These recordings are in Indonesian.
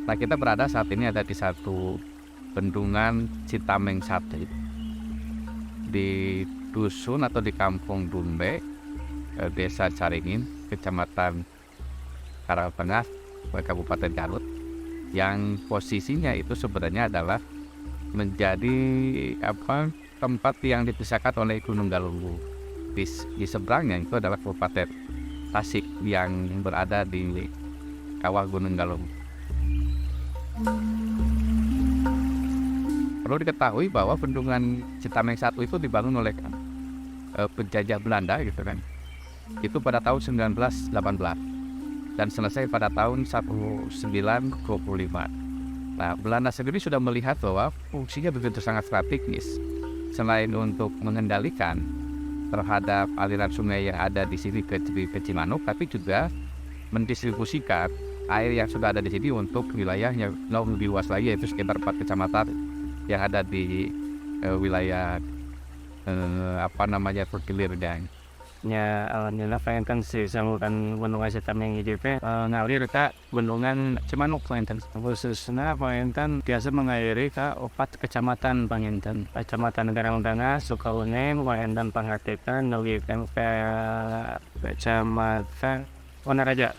Nah, kita berada saat ini ada di satu bendungan Citameng 1 di dusun atau di kampung Dumbe, Desa Caringin, Kecamatan Karangtengah, Kabupaten Garut, yang posisinya itu sebenarnya adalah menjadi tempat yang dipisahkan oleh Gunung Galunggung. Di seberangnya itu adalah Kabupaten Tasik yang berada di kawah Gunung Galunggung. Perlu diketahui bahwa bendungan Citameng 1 itu dibangun oleh penjajah Belanda gitu kan. Itu pada tahun 1918 dan selesai pada tahun 1925. Nah, Belanda sendiri sudah melihat bahwa fungsinya begitu sangat strategis. Selain untuk mengendalikan terhadap aliran sungai yang ada di sini ke Cimanuk, tapi juga mendistribusikan air yang sudah ada di sini untuk wilayah yang lebih luas lagi, yaitu sekitar 4 kecamatan yang ada di wilayah Pergilir dan Nila pengen si saluran bendungan Citameng itu ngalir ke bendungan Cimanuk pengen khususnya pengen biasa mengairi ke 4 kecamatan pengen kecamatan Karangtengah, Sukaune, pengen Pangartitan, lalu ke kecamatan Wanaraja.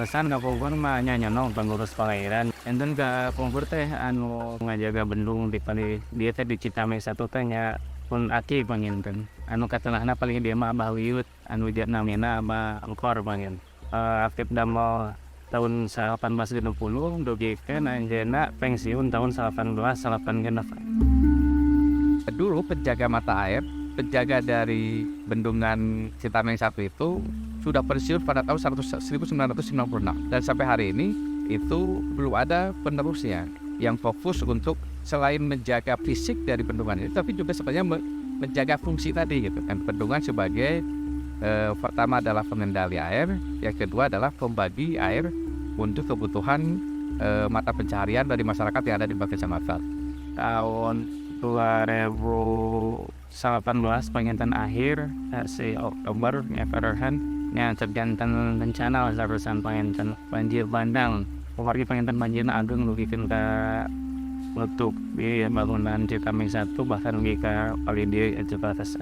San kapungkur mah nyanyi pengurus pengairan. Enten ke pungkur teh anu ngajaga bendung di dia teh di Citameng 1 teh nya pun aki panginten. Anu katelahna paling dia mah Abah Wiut, anu dia namina Abah Angkor pangin. Aktif damo tahun 1860 dogikeun anjeunna pensiun tahun 1886. Dulu penjaga mata air, penjaga dari bendungan Citameng 1 itu sudah pensiun pada tahun 1996 dan sampai hari ini itu belum ada penerusnya yang fokus untuk selain menjaga fisik dari bendungan itu, tapi juga sebenarnya menjaga fungsi tadi gitu kan. Bendungan sebagai pertama adalah pengendali air, yang kedua adalah pembagi air untuk kebutuhan mata pencaharian dari masyarakat yang ada di kecamatan. Tahun 2018 penginten akhir si Oktober Februari yang tergantung bencana seharusnya penginten banjir bandang. Kemarin penginten banjirna ageng lugikeun ke untuk di bangunan Citameng 1 bahkan lagi ke Palidi itu batas.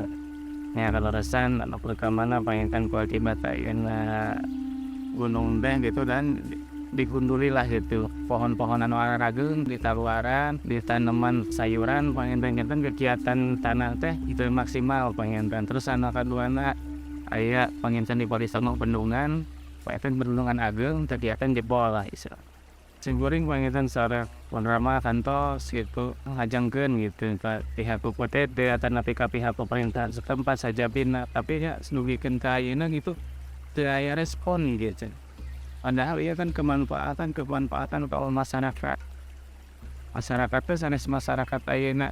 Ya kalau resan anak perkamana penginten kualitas ayeuna gunung teh gitu dan digunduli lah gitu pohon-pohon anu ageng di taluaran di tanaman sayuran pengen kegiatan tanah teh itu maksimal pengen terus anak kaduana aya pengen di Polisono bendungan pengen bendungan ageng kegiatan jebol lah istilah singguring pengen secara panorama kantos gitu ngajangkeun gitu ke pihak UPTD atau pihak pemerintah setempat saja bina tapi ya senugikeun ka ayeuna gitu teu aya respon gitu. Padahal iya kan kemanfaatan kalau masyarakat itu sanes masyarakat ayeuna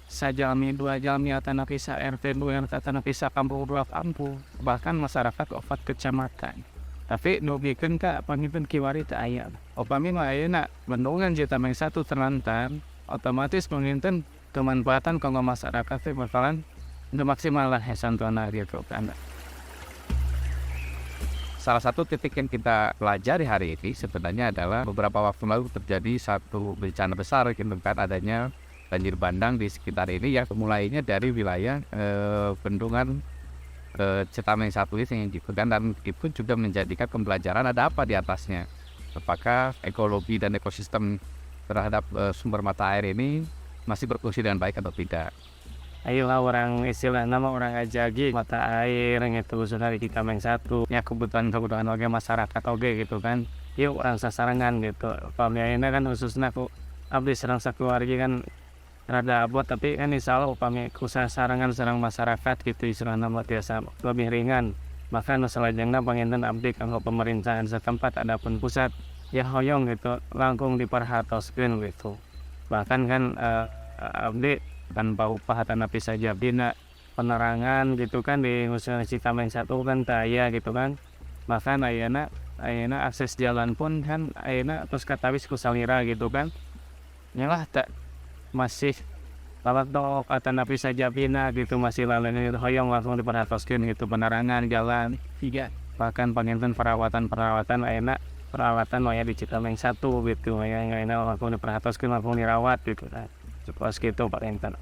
sajalmi 2 jalmi atana pisah RT 2 atana pisah kampung 2 kampung bahkan masyarakat 4 kecamatan tapi nugikeun ka pangipun kiwari teu aya upami mah ayeuna bendungan Citameng 1 terlantar otomatis panginten kemanfaatan kanggo masyarakat teh bakalan teu maksimal lah santuna gitu kan. Salah satu titik yang kita pelajari hari ini sebenarnya adalah beberapa waktu lalu terjadi satu bencana besar gitu kan, adanya banjir bandang di sekitar ini yang mulainya dari wilayah bendungan Citameng 1 ini gitu kan, dan itu juga menjadikan pembelajaran ada apa di atasnya. Apakah ekologi dan ekosistem terhadap sumber mata air ini masih berfungsi dengan baik atau tidak. Ayolah orang istilah nama orang ajagi mata air gitu khususnya di Citameng 1 ya kebutuhan oge masyarakat oge gitu kan yuk orang sasarangan gitu upamina kan khususnya aku abdi serang sakeluarga kan rada abot tapi kan insyaallah upami ku sasarangan serang masyarakat gitu istilah nama biasa lebih ringan bahkan salajengna panginten abdi kanggo pemerintahan setempat adapun pusat ya hoyong gitu langkung diperhatoskeun gitu bahkan kan abdi tanpa upah tanpa bisa bina penerangan gitu kan di khususnya Citameng 1 kan taya gitu kan bahkan ayeuna akses jalan pun kan ayeuna terus katawis ku salira gitu kan nyalah tak masih lalat dok tanpa bisa bina gitu masih lalena hoyong langsung diperhatoskeun gitu penerangan jalan tiga bahkan panginten perawatan ayeuna perawatan waya di Citameng 1 gitu waya ngaina langkung diperhatoskeun langkung dirawat gitu nah. Supaya gitu Pak Enten.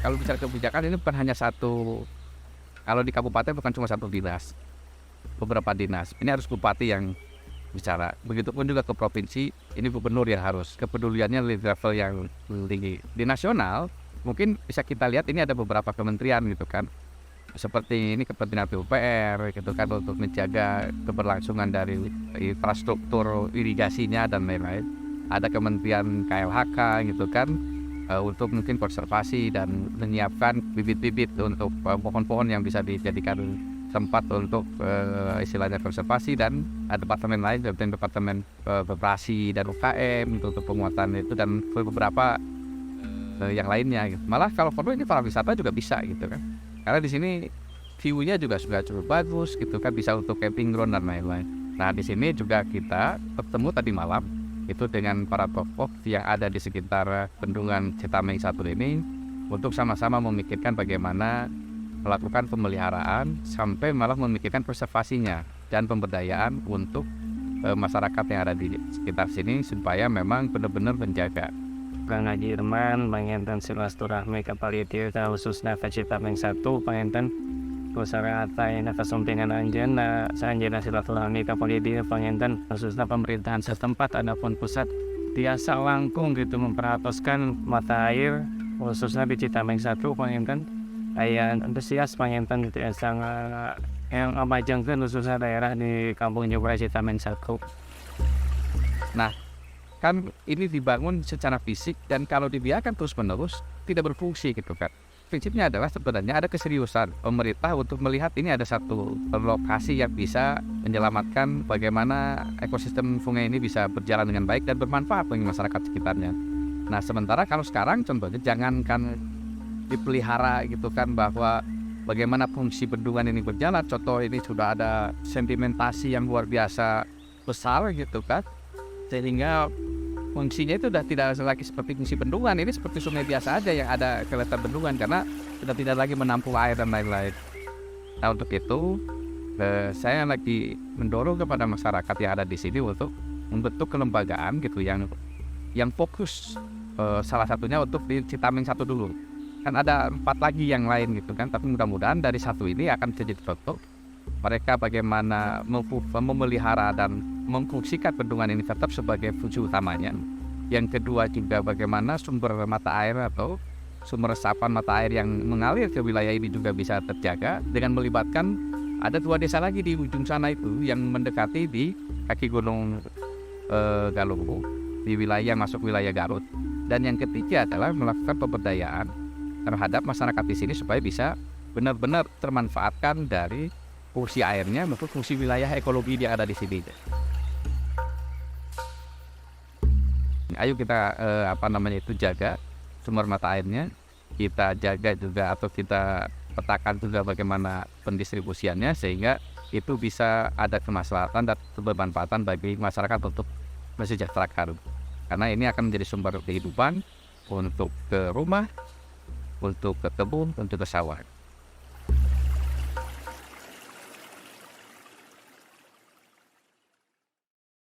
Kalau bicara kebijakan ini bukan hanya satu, kalau di kabupaten bukan cuma satu dinas, beberapa dinas. Ini harus bupati yang bicara. Begitupun juga ke provinsi, ini gubernur yang harus kepeduliannya di level yang tinggi. Di nasional, mungkin bisa kita lihat ini ada beberapa kementerian gitu kan. Seperti ini Kementerian PUPR gitu kan untuk menjaga keberlangsungan dari infrastruktur irigasinya dan lain-lain. Ada Kementerian KLHK gitu kan untuk mungkin konservasi dan menyiapkan bibit-bibit untuk pohon-pohon yang bisa dijadikan tempat untuk istilahnya konservasi, dan ada departemen lain, departemen koperasi dan UKM untuk penguatan itu, dan beberapa yang lainnya gitu. Malah kalau perlu ini pariwisata juga bisa gitu kan, karena di sini view-nya juga sudah cukup bagus gitu kan, bisa untuk camping ground dan lain-lain. Nah di sini juga kita bertemu tadi malam itu dengan para tokoh yang ada di sekitar bendungan Citameng 1 ini untuk sama-sama memikirkan bagaimana melakukan pemeliharaan sampai malah memikirkan konservasinya dan pemberdayaan untuk masyarakat yang ada di sekitar sini supaya memang benar-benar menjaga. Kang Haji Irman panginten silaturahmi ka palitir khususna ka Citameng 1 panginten kusara ataina kasumpingan anjeunna saanjeunna silaturahmi ka palitir panginten khususna pemerintahan setempat adapun pusat tiasa langkung gitu memperhatoskan mata air khususnya di Citameng 1 panginten aya antusias panginten gitu sangat yang amajengkeun khususnya daerah di Kampung Jogja Citameng 1. Nah kan ini dibangun secara fisik dan kalau dibiarkan terus-menerus tidak berfungsi gitu kan. Prinsipnya adalah sebenarnya ada keseriusan pemerintah untuk melihat ini ada satu lokasi yang bisa menyelamatkan bagaimana ekosistem sungai ini bisa berjalan dengan baik dan bermanfaat bagi masyarakat sekitarnya. Nah sementara kalau sekarang contohnya jangankan dipelihara gitu kan, bahwa bagaimana fungsi bendungan ini berjalan, contoh ini sudah ada sedimentasi yang luar biasa besar gitu kan, sehingga fungsinya itu sudah tidak lagi seperti fungsi bendungan, ini seperti sungai biasa aja yang ada kelihatan bendungan karena sudah tidak lagi menampung air dan lain-lain. Nah untuk itu saya lagi mendorong kepada masyarakat yang ada di sini untuk membentuk kelembagaan gitu yang fokus, salah satunya untuk di Citameng 1 dulu. Kan ada 4 lagi yang lain gitu kan, tapi mudah-mudahan dari 1 ini akan jadi contoh mereka bagaimana memelihara dan memfungsikan bendungan ini tetap sebagai fungsi utamanya. Yang kedua juga bagaimana sumber mata air atau sumber resapan mata air yang mengalir ke wilayah ini juga bisa terjaga dengan melibatkan ada 2 desa lagi di ujung sana itu yang mendekati di kaki gunung Galunggung di wilayah masuk wilayah Garut. Dan yang ketiga adalah melakukan pemberdayaan terhadap masyarakat di sini supaya bisa benar-benar termanfaatkan dari fungsi airnya maupun fungsi wilayah ekologi yang ada di sini. Ayo kita jaga sumber mata airnya, kita jaga juga atau kita petakan juga bagaimana pendistribusiannya sehingga itu bisa ada kemaslahatan dan bermanfaatan bagi masyarakat untuk mesejahterakan. Karena ini akan menjadi sumber kehidupan untuk ke rumah, untuk ke kebun, untuk ke sawah.